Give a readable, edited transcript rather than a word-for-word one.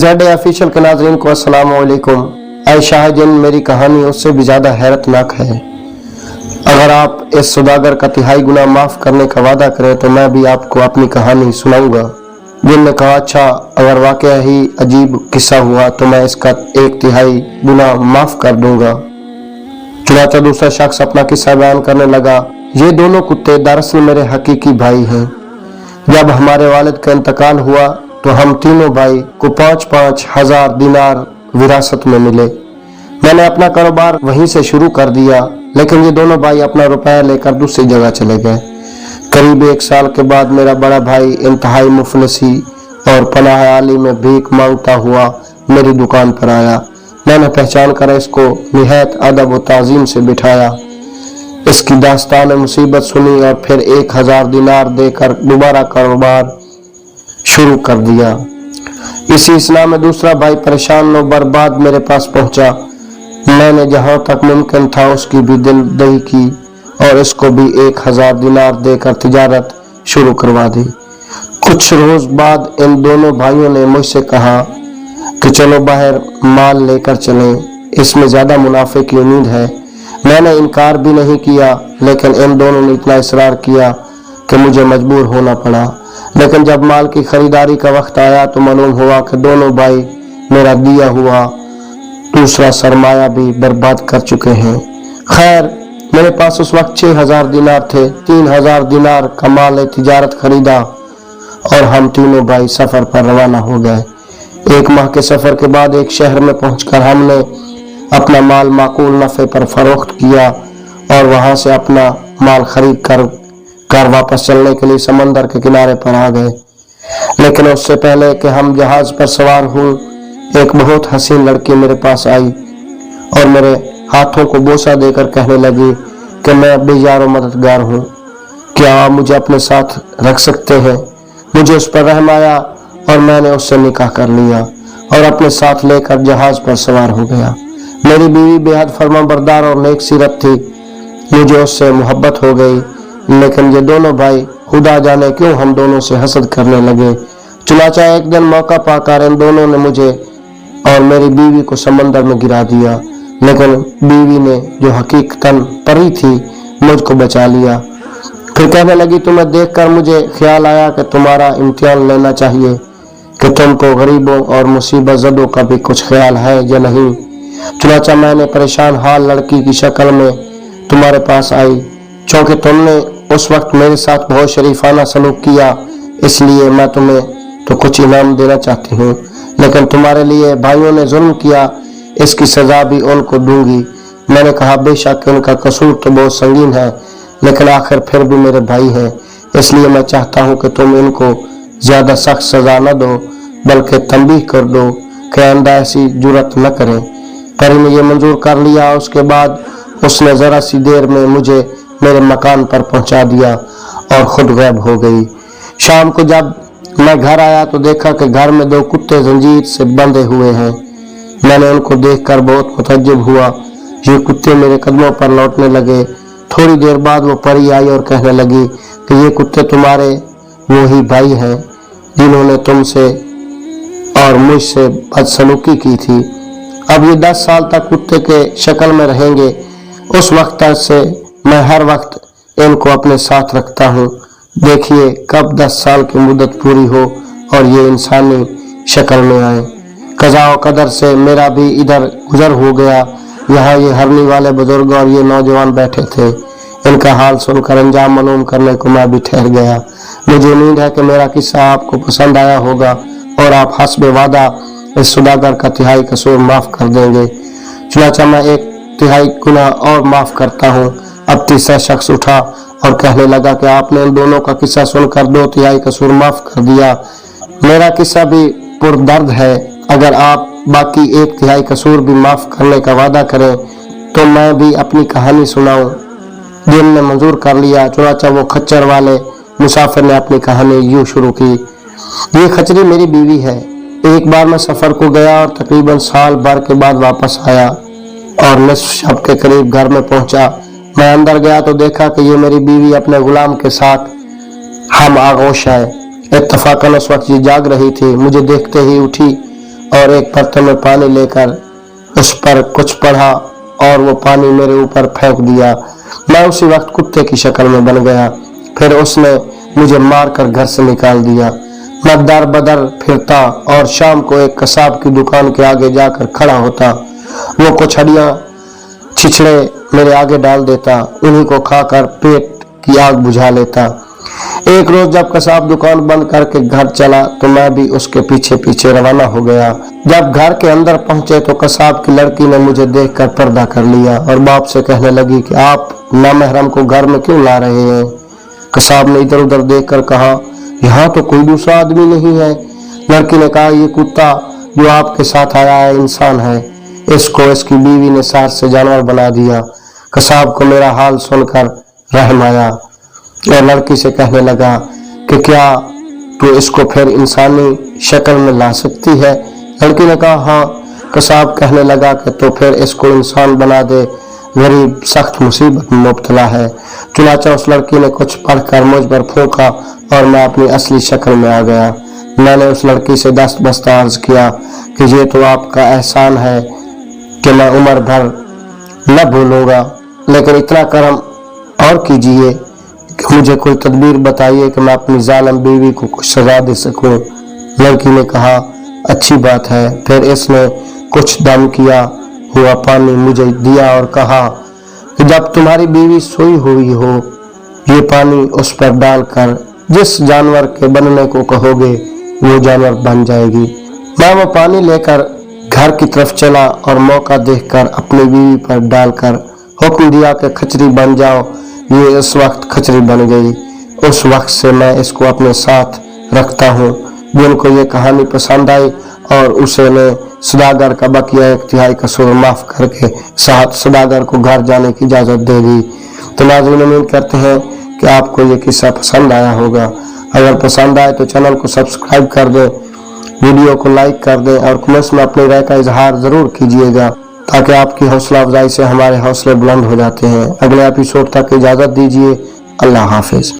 ZA official के नाज़रीन को अस्सलाम वालेकुम। ऐ शाहजन, मेरी कहानी उससे भी ज़्यादा हैरतनाक है। अगर आप इस सौदागर का तिहाई गुनाह माफ़ करने का वादा करें तो मैं भी आपको अपनी कहानी सुनाऊंगा। जिन ने कहा, अच्छा अगर वाकया ही अजीब किस्सा हुआ तो मैं इसका 1/3 गुनाह माफ़ कर दूंगा। चुनाचा दूसरा शख्स अपना किस्सा बयान करने लगा। ये दोनों कुत्ते दरअसल मेरे हकीकी भाई हैं। जब हमारे वालिद का इंतकाल हुआ तो हम तीनों भाई को 5-5 हज़ार दिनार विरासत में मिले। मैंने अपना कारोबार वहीं से शुरू कर दिया, लेकिन ये दोनों भाई अपना रुपया लेकर दूसरी जगह चले गए। करीब 1 साल के बाद मेरा बड़ा भाई इंतहाई मुफलिसी और पनाह आली में भीख मांगता हुआ मेरी दुकान पर आया। मैंने पहचान कर इसको निहायत अदब व ताज़ीम से बिठाया, इसकी दास्तान मुसीबत सुनी और फिर 1000 दिनार देकर दोबारा कारोबार शुरू कर दिया। इसी इस्लाह में दूसरा भाई परेशान व बर्बाद मेरे पास पहुंचा। मैंने जहां तक मुमकिन था उसकी भी दिलदही की और इसको भी 1000 दिनार देकर तिजारत शुरू करवा दी। कुछ रोज बाद इन दोनों भाइयों ने मुझसे कहा कि चलो बाहर माल लेकर चलें, इसमें ज्यादा मुनाफे की उम्मीद है। मैंने इनकार भी नहीं किया, लेकिन इन दोनों ने इतना इसरार किया कि मुझे मजबूर होना पड़ा। लेकिन जब माल की खरीदारी का वक्त आया तो मालूम हुआ कि दोनों भाई मेरा दिया हुआ दूसरा सरमाया भी बर्बाद कर चुके हैं। खैर, मेरे पास उस वक्त 6000 दिनार थे। 3000 दिनार का माल तिजारत खरीदा और हम तीनों भाई सफर पर रवाना हो गए। 1 माह के सफर के बाद एक शहर में पहुंचकर हमने अपना माल माकूल नफे पर फरोख्त किया और वहां से अपना माल खरीद कर वापस चलने के लिए समंदर के किनारे पर आ गए। लेकिन उससे पहले कि हम जहाज पर सवार हुए, एक बहुत हसीन लड़की मेरे पास आई और मेरे हाथों को बोसा देकर कहने लगी कि मैं बेजार मददगार हूँ, क्या आप मुझे अपने साथ रख सकते हैं। मुझे उस पर रहम आया और मैंने उससे निकाह कर लिया और अपने साथ लेकर जहाज पर सवार हो गया। मेरी बीवी बेहद फरमाबरदार और नेक सीरत थी। मुझे उससे मोहब्बत हो गई, लेकिन ये दोनों भाई खुदा जाने क्यों हम दोनों से हसद करने लगे। चुनाचा एक दिन मौका पाकर इन दोनों ने मुझे और मेरी बीवी को समंदर में गिरा दिया, लेकिन बीवी ने जो हकीकतन परी थी मुझको बचा लिया। फिर कहने लगी, तुम्हें देखकर मुझे ख्याल आया कि तुम्हारा इम्तिहान लेना चाहिए कि तुमको गरीबों और मुसीबत ज़दों का भी कुछ ख्याल है या नहीं। चुनाचा मैंने परेशान हाल लड़की की शक्ल में तुम्हारे पास आई, चूँकि तुमने उस वक्त मेरे साथ बहुत शरीफाना सलूक किया, इसलिए मैं तुम्हें तो कुछ इनाम देना चाहती हूँ। लेकिन तुम्हारे लिए भाइयों ने जुल्म किया, इसकी सजा भी उनको दूंगी। मैंने कहा, बेशक उनका कसूर तो बहुत संगीन है, लेकिन आखिर फिर भी मेरे भाई हैं, इसलिए मैं चाहता हूँ कि तुम इनको ज्यादा सख्त सजा न दो, बल्कि तंबीह कर दो कि आइंदा ऐसी जुर्रत न करें। परी ने यह मंजूर कर लिया। उसके बाद उसने जरा सी देर में मुझे मेरे मकान पर पहुंचा दिया और खुद गायब हो गई। शाम को जब मैं घर आया तो देखा कि घर में 2 कुत्ते जंजीर से बंधे हुए हैं। मैंने उनको देखकर बहुत मुतज्जिब हुआ। ये कुत्ते मेरे कदमों पर लौटने लगे। थोड़ी देर बाद वो परी आई और कहने लगी कि ये कुत्ते तुम्हारे वही भाई हैं जिन्होंने तुमसे और मुझसे बदसलूकी की थी। अब ये 10 साल तक कुत्ते के शक्ल में रहेंगे। उस वक्त से मैं हर वक्त इनको अपने साथ रखता हूँ। देखिए कब 10 साल की मुद्दत पूरी हो और ये इंसानी शक्ल में आए। कज़ा व कदर से मेरा भी इधर गुजर हो गया। यहाँ ये हरनी वाले बुजुर्ग और ये नौजवान बैठे थे। इनका हाल सुनकर अंजाम मालूम करने को मैं भी ठहर गया। मुझे उम्मीद है कि मेरा किस्सा आपको पसंद आया होगा और आप हस्बे वादा इस सौदागर का 1/3 कसूर माफ कर देंगे। चुनाचा मैं 1/3 गुनाह और माफ करता हूँ। अब तीसरा शख्स उठा और कहने लगा कि आपने इन दोनों का किस्सा सुनकर 2/3 कसूर माफ कर दिया। मेरा किस्सा भी पुरदर्द है। अगर आप बाकी 1/3 कसूर भी माफ करने का वादा करें तो मैं भी अपनी कहानी सुनाऊं। दिन ने मंजूर कर लिया। चुनाचा वो खच्चर वाले मुसाफिर ने अपनी कहानी यूं शुरू की। ये खचरी मेरी बीवी है। एक बार मैं सफर को गया और तकरीबन साल भर के बाद वापस आया और निस्फ शब के करीब घर में पहुंचा। मैं अंदर गया तो देखा कि ये मेरी बीवी अपने गुलाम के साथ हम आगोश है। इत्तफाकन उस वक्त ये जाग रही थी। मुझे देखते ही उठी और एक बर्तन में पानी लेकर उस पर कुछ पढ़ा और वो पानी मेरे ऊपर फेंक दिया। मैं उसी वक्त कुत्ते की शक्ल में बन गया। फिर उसने मुझे मारकर घर से निकाल दिया। मैं दर बदर फिरता और शाम को एक कसाब की दुकान के आगे जाकर खड़ा होता। वो कुछ हड्डियां छिछड़े मेरे आगे डाल देता, उन्हीं को खाकर पेट की आग बुझा लेता। एक रोज जब कसाब दुकान बंद करके घर चला तो मैं भी उसके पीछे पीछे रवाना हो गया। जब घर के अंदर पहुंचे तो कसाब की लड़की ने मुझे देखकर पर्दा कर लिया और बाप से कहने लगी कि आप नामहरम को घर में क्यों ला रहे हैं। कसाब ने इधर उधर देखकर कहा, यहाँ तो कोई दूसरा आदमी नहीं है। लड़की ने कहा, ये कुत्ता जो आपके साथ आया है इंसान है, इसको इसकी बीवी ने शहर से जानवर बना दिया। कसाब को मेरा हाल सुनकर रहम आया और लड़की से कहने लगा कि क्या तू इसको फिर इंसानी शक्ल में ला सकती है। लड़की ने कहा, हाँ। कसाब कहने लगा कि तो फिर इसको इंसान बना दे, गरीब सख्त मुसीबत में मुब्तला है। चुनाचा उस लड़की ने कुछ पढ़कर मुझ पर फूंका और मैं अपनी असली शक्ल में आ गया। मैंने उस लड़की से दस्त बस्ता अर्ज किया कि ये तो आपका एहसान है कि मैं उम्र भर न भूलूंगा, लेकिन इतना करम और कीजिए कि मुझे कोई तदबीर बताइए कि मैं अपनी जालिम बीवी को कुछ सजा दे सकूं। लड़की ने कहा, अच्छी बात है। फिर इसने कुछ दम किया हुआ पानी मुझे दिया और कहा कि जब तुम्हारी बीवी सोई हुई हो, ये पानी उस पर डालकर जिस जानवर के बनने को कहोगे वो जानवर बन जाएगी। मैं वो पानी लेकर घर की तरफ चला और मौका देखकर अपनी बीवी पर डालकर हुक्म दिया कि खचरी बन जाओ। ये इस वक्त खचरी बन गई। उस वक्त से मैं इसको अपने साथ रखता हूँ। जिनको ये कहानी पसंद आई और उसे ने सौदागर का बकिया 1/3 कसूर माफ करके साथ सौदागर को घर जाने की इजाजत दे दी। तो नाज़रीन, उम्मीद करते हैं कि आपको ये किस्सा पसंद आया होगा। अगर पसंद आए तो चैनल को सब्सक्राइब कर दें, वीडियो को लाइक कर दें और कमेंट्स में अपनी राय का इजहार जरूर कीजिएगा, ताकि आपकी हौसला अफजाई से हमारे हौसले बुलंद हो जाते हैं। अगले एपिसोड तक इजाजत दीजिए। अल्लाह हाफिज।